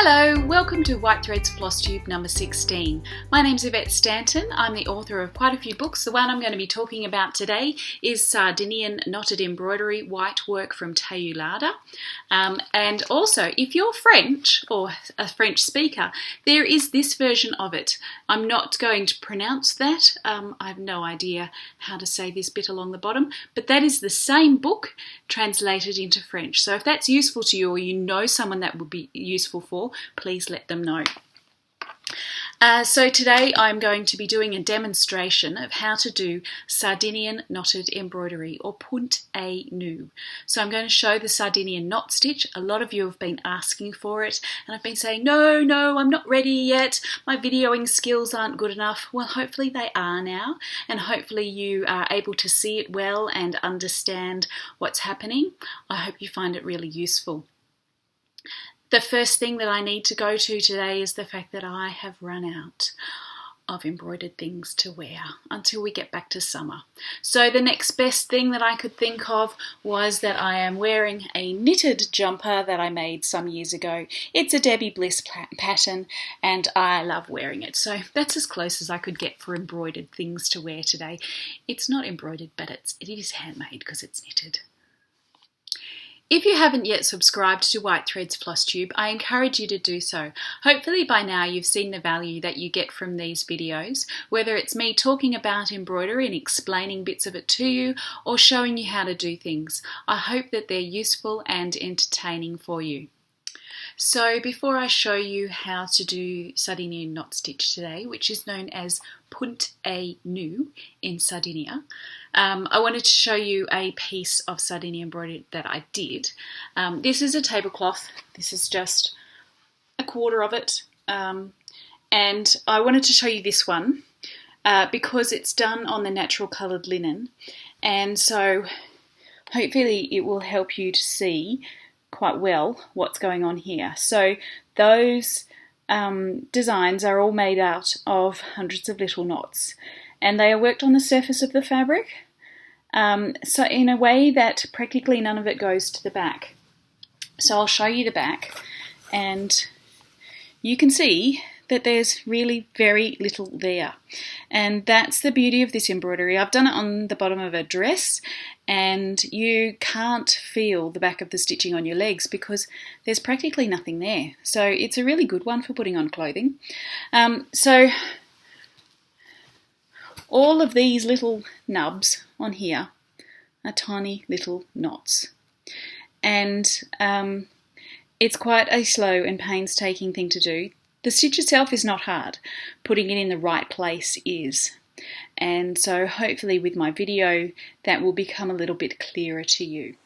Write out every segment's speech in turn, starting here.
Hello, welcome to White Threads FlossTube number 16. My name's Yvette Stanton. I'm the author of quite a few books. The one I'm going to be talking about today is Sardinian Knotted Embroidery White Work from Teulada. And also, if you're French or a French speaker, there is this version of it. I'm not going to pronounce that. I have no idea how to say this bit along the bottom, but that is the same book translated into French. So if that's useful to you or you know someone that would be useful for, please let them know. So today I'm going to be doing a demonstration of how to do Sardinian knotted embroidery, or Punt a nous. So I'm going to show the Sardinian knot stitch. A lot of you have been asking for it and I've been saying no, I'm not ready yet, my videoing skills aren't good enough. Well, hopefully they are now, and hopefully you are able to see it well and understand what's happening. I hope you find it really useful. The first thing that I need to go to today is the fact that I have run out of embroidered things to wear until we get back to summer. So the next best thing that I could think of was that I am wearing a knitted jumper that I made some years ago. It's a Debbie Bliss pattern and I love wearing it. So that's as close as I could get for embroidered things to wear today. It's not embroidered, but it is handmade because it's knitted. If you haven't yet subscribed to White Threads FlossTube, I encourage you to do so. Hopefully by now you've seen the value that you get from these videos, whether it's me talking about embroidery and explaining bits of it to you, or showing you how to do things. I hope that they're useful and entertaining for you. So before I show you how to do Sardinian knot stitch today, which is known as Punt a nous in Sardinia, I wanted to show you a piece of Sardinian embroidery that I did. This is a tablecloth. This is just a quarter of it. And I wanted to show you this one because it's done on the natural coloured linen. And so hopefully it will help you to see quite well what's going on here. So those designs are all made out of hundreds of little knots, and they are worked on the surface of the fabric, so in a way that practically none of it goes to the back. So I'll show you the back, and you can see that there's really very little there, and that's the beauty of this embroidery. I've done it on the bottom of a dress, and you can't feel the back of the stitching on your legs because there's practically nothing there. So it's a really good one for putting on clothing. So all of these little nubs on here are tiny little knots, and it's quite a slow and painstaking thing to do. The stitch itself is not hard, putting it in the right place is. And so hopefully with my video that will become a little bit clearer to you.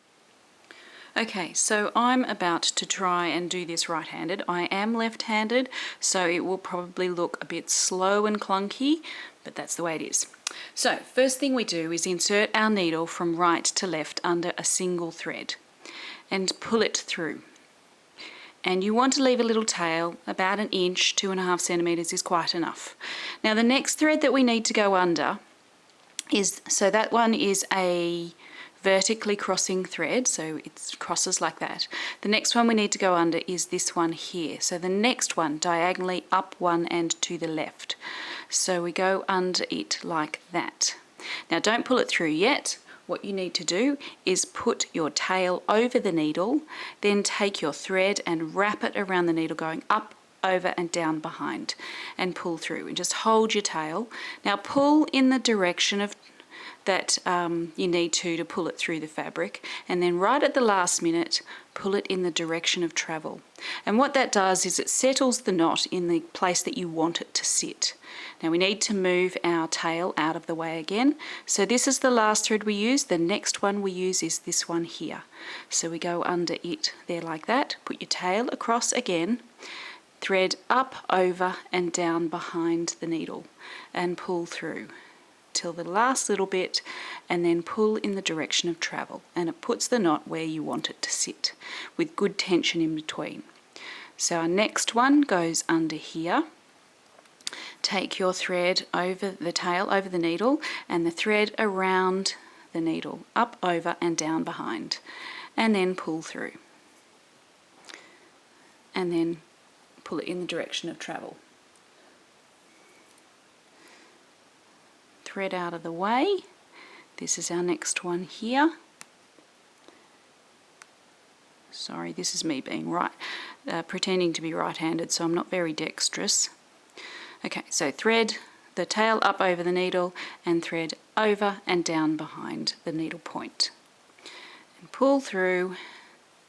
Okay, so I'm about to try and do this right-handed. I am left-handed, so it will probably look a bit slow and clunky, but that's the way it is. So first thing we do is insert our needle from right to left under a single thread and pull it through. And you want to leave a little tail, about 1 inch, 2.5 centimeters is quite enough. Now the next thread that we need to go under is, so that one is a vertically crossing thread, so it crosses like that. The next one we need to go under is this one here. So the next one diagonally up one and to the left. So we go under it like that. Now don't pull it through yet. What you need to do is put your tail over the needle, then take your thread and wrap it around the needle going up, over and down behind, and pull through, and just hold your tail. Now pull in the direction of that you need to pull it through the fabric, and then right at the last minute pull it in the direction of travel. And what that does is it settles the knot in the place that you want it to sit. Now we need to move our tail out of the way again. So this is the last thread we use. The next one we use is this one here. So we go under it there like that, put your tail across again, thread up, over and down behind the needle and pull through till the last little bit, and then pull in the direction of travel, and it puts the knot where you want it to sit with good tension in between. So our next one goes under here. Take your thread over the tail, over the needle, and the thread around the needle, up, over and down behind, and then pull through, and then pull it in the direction of travel. Thread out of the way. This is our next one here. Sorry, this is me being pretending to be right-handed, so I'm not very dexterous. Okay, so thread the tail up over the needle and thread over and down behind the needle point. And pull through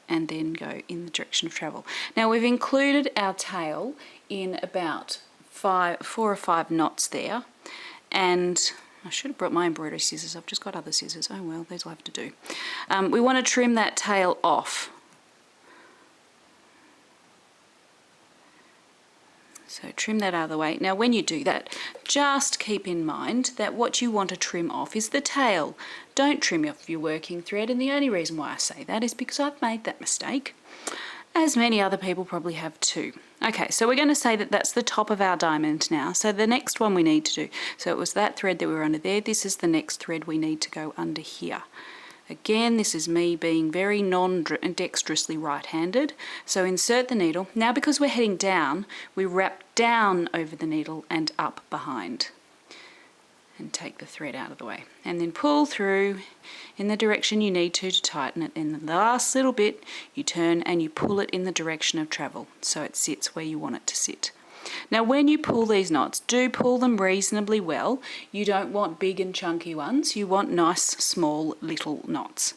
and then go in the direction of travel. Now we've included our tail in about 4 or 5 knots there, and I should have brought my embroidery scissors. I've just got other scissors. Oh well, these will have to do. We want to trim that tail off. So trim that out of the way. Now when you do that, just keep in mind that what you want to trim off is the tail. Don't trim off your working thread, and the only reason why I say that is because I've made that mistake, as many other people probably have too. Okay, so we're going to say that that's the top of our diamond now. So the next one we need to do, so it was that thread that we were under there, this is the next thread we need to go under here. Again, this is me being very non-dexterously right-handed. So insert the needle. Now because we're heading down, we wrap down over the needle and up behind. And take the thread out of the way. And then pull through in the direction you need to tighten it. In the last little bit, you turn and you pull it in the direction of travel, so it sits where you want it to sit. Now when you pull these knots, do pull them reasonably well. You don't want big and chunky ones, you want nice small little knots.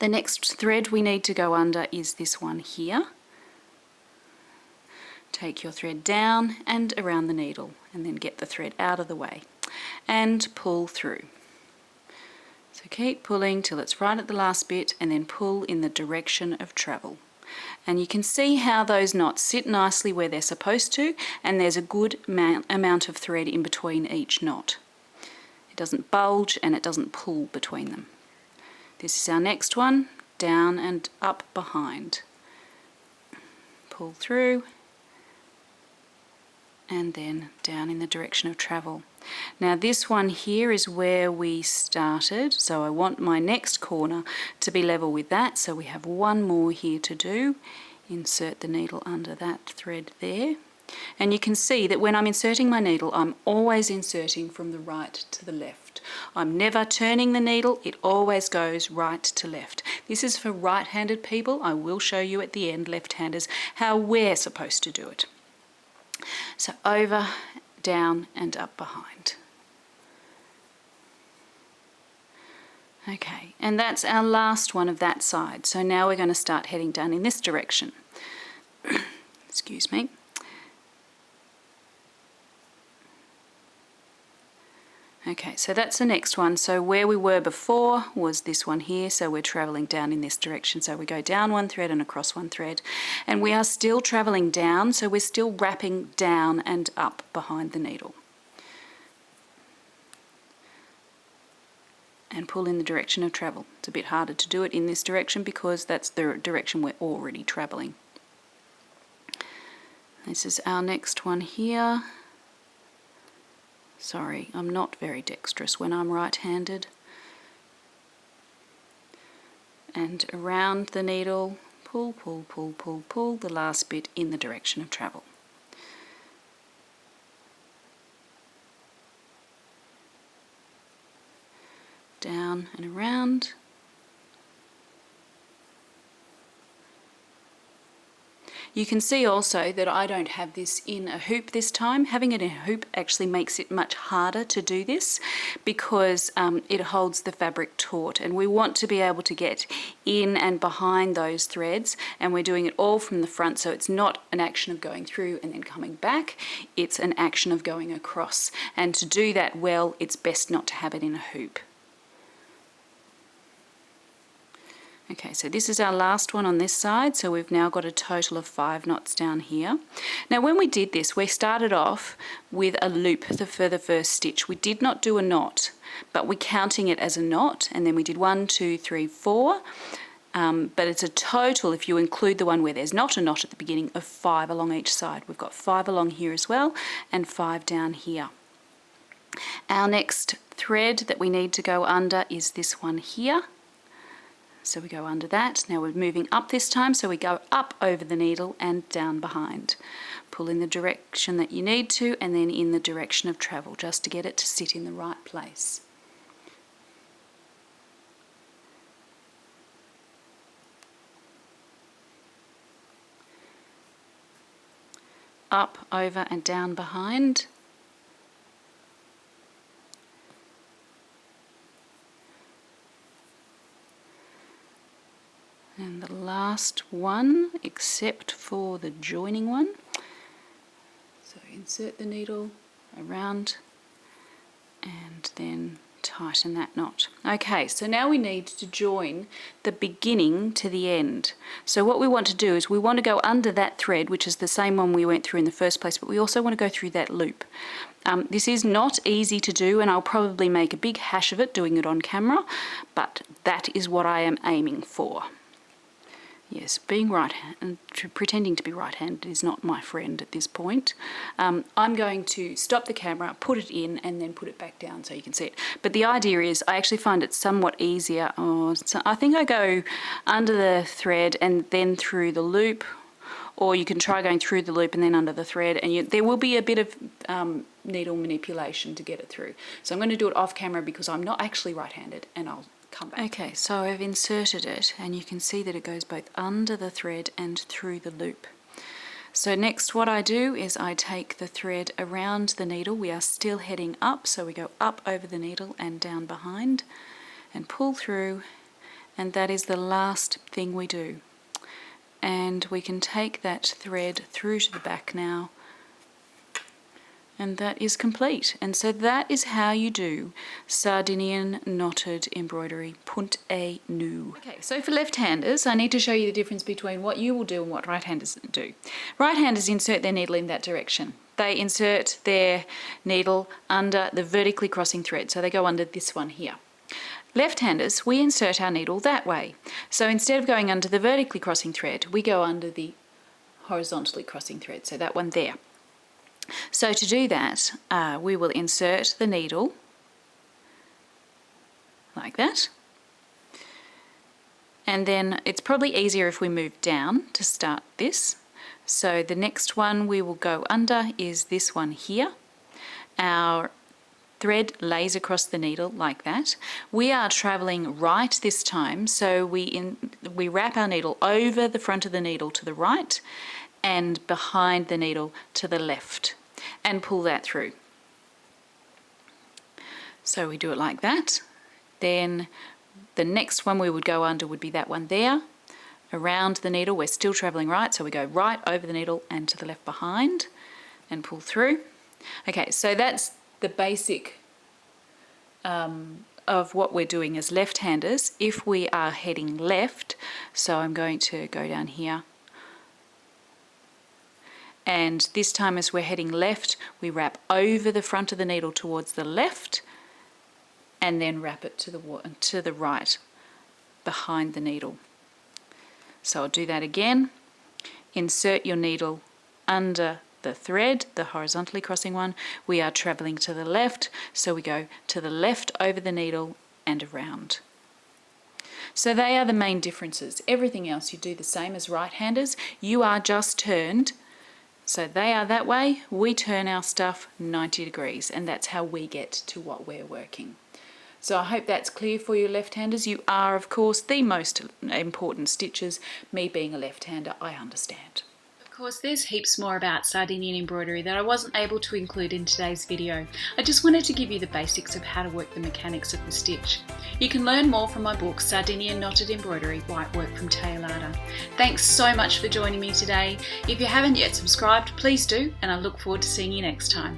The next thread we need to go under is this one here. Take your thread down and around the needle and then get the thread out of the way and pull through. So keep pulling till it's right at the last bit and then pull in the direction of travel. And you can see how those knots sit nicely where they're supposed to, and there's a good amount of thread in between each knot. It doesn't bulge and it doesn't pull between them. This is our next one, down and up behind. Pull through and then down in the direction of travel. Now this one here is where we started, so I want my next corner to be level with that, so we have one more here to do. Insert the needle under that thread there, and you can see that when I'm inserting my needle, I'm always inserting from the right to the left. I'm never turning the needle, it always goes right to left. This is for right-handed people. I will show you at the end, left-handers, how we're supposed to do it. So over, down and up behind. Okay, and that's our last one of that side. So now we're going to start heading down in this direction. Excuse me. Okay, so that's the next one. So where we were before was this one here, so we're traveling down in this direction. So we go down one thread and across one thread, and we are still traveling down, so we're still wrapping down and up behind the needle. And pull in the direction of travel. It's a bit harder to do it in this direction because that's the direction we're already traveling. This is our next one here. Sorry, I'm not very dexterous when I'm right-handed. And around the needle, pull, pull, pull, pull, pull the last bit in the direction of travel. Down and around. You can see also that I don't have this in a hoop this time. Having it in a hoop actually makes it much harder to do this because it holds the fabric taut, and we want to be able to get in and behind those threads, and we're doing it all from the front, so it's not an action of going through and then coming back, it's an action of going across. And to do that well, it's best not to have it in a hoop. Okay, so this is our last one on this side, so we've now got a total of 5 knots down here. Now when we did this, we started off with a loop for the first stitch. We did not do a knot, but we're counting it as a knot, and then we did 1, 2, 3, 4. But it's a total, if you include the one where there's not a knot at the beginning, of 5 along each side. We've got 5 along here as well, and 5 down here. Our next thread that we need to go under is this one here. So we go under that. Now we're moving up this time, so we go up over the needle and down behind. Pull in the direction that you need to, and then in the direction of travel, just to get it to sit in the right place. Up, over and down behind. And the last one, except for the joining one. So insert the needle around and then tighten that knot. Okay, so now we need to join the beginning to the end. So what we want to do is we want to go under that thread, which is the same one we went through in the first place, but we also want to go through that loop. This is not easy to do, and I'll probably make a big hash of it doing it on camera, but that is what I am aiming for. Yes, being right-handed, pretending to be right-handed is not my friend at this point. I'm going to stop the camera, put it in, and then put it back down so you can see it. But the idea is I actually find it somewhat easier. So I think I go under the thread and then through the loop, or you can try going through the loop and then under the thread, and there will be a bit of needle manipulation to get it through. So I'm going to do it off camera because I'm not actually right-handed, and I'll come back. Okay, so I've inserted it, and you can see that it goes both under the thread and through the loop. So next what I do is I take the thread around the needle. We are still heading up, so we go up over the needle and down behind and pull through, and that is the last thing we do. And we can take that thread through to the back now, and that is complete. And so that is how you do Sardinian knotted embroidery, Punt a nous. Okay, so for left-handers, I need to show you the difference between what you will do and what right-handers do. Right-handers insert their needle in that direction. They insert their needle under the vertically crossing thread, so they go under this one here. Left-handers, we insert our needle that way. So instead of going under the vertically crossing thread, we go under the horizontally crossing thread, so that one there. So to do that, we will insert the needle like that. And then it's probably easier if we move down to start this. So the next one we will go under is this one here. Our thread lays across the needle like that. We are traveling right this time, so we wrap our needle over the front of the needle to the right and behind the needle to the left and pull that through. So we do it like that. Then the next one we would go under would be that one there. Around the needle, we're still traveling right, so we go right over the needle and to the left behind and pull through. Okay, so that's the basic of what we're doing as left-handers. If we are heading left, so I'm going to go down here, and this time as we're heading left, we wrap over the front of the needle towards the left and then wrap it to the right behind the needle. So I'll do that again. Insert your needle under the thread, the horizontally crossing one. We are traveling to the left, so we go to the left over the needle and around. So they are the main differences. Everything else you do the same as right-handers. You are just turned. So they are that way, we turn our stuff 90 degrees, and that's how we get to what we're working. So I hope that's clear for you left-handers. You are, of course, the most important stitches. Me being a left-hander, I understand. Of course, there's heaps more about Sardinian embroidery that I wasn't able to include in today's video. I just wanted to give you the basics of how to work the mechanics of the stitch. You can learn more from my book, Sardinian Knotted Embroidery, White Work from Teulada. Thanks so much for joining me today. If you haven't yet subscribed, please do, and I look forward to seeing you next time.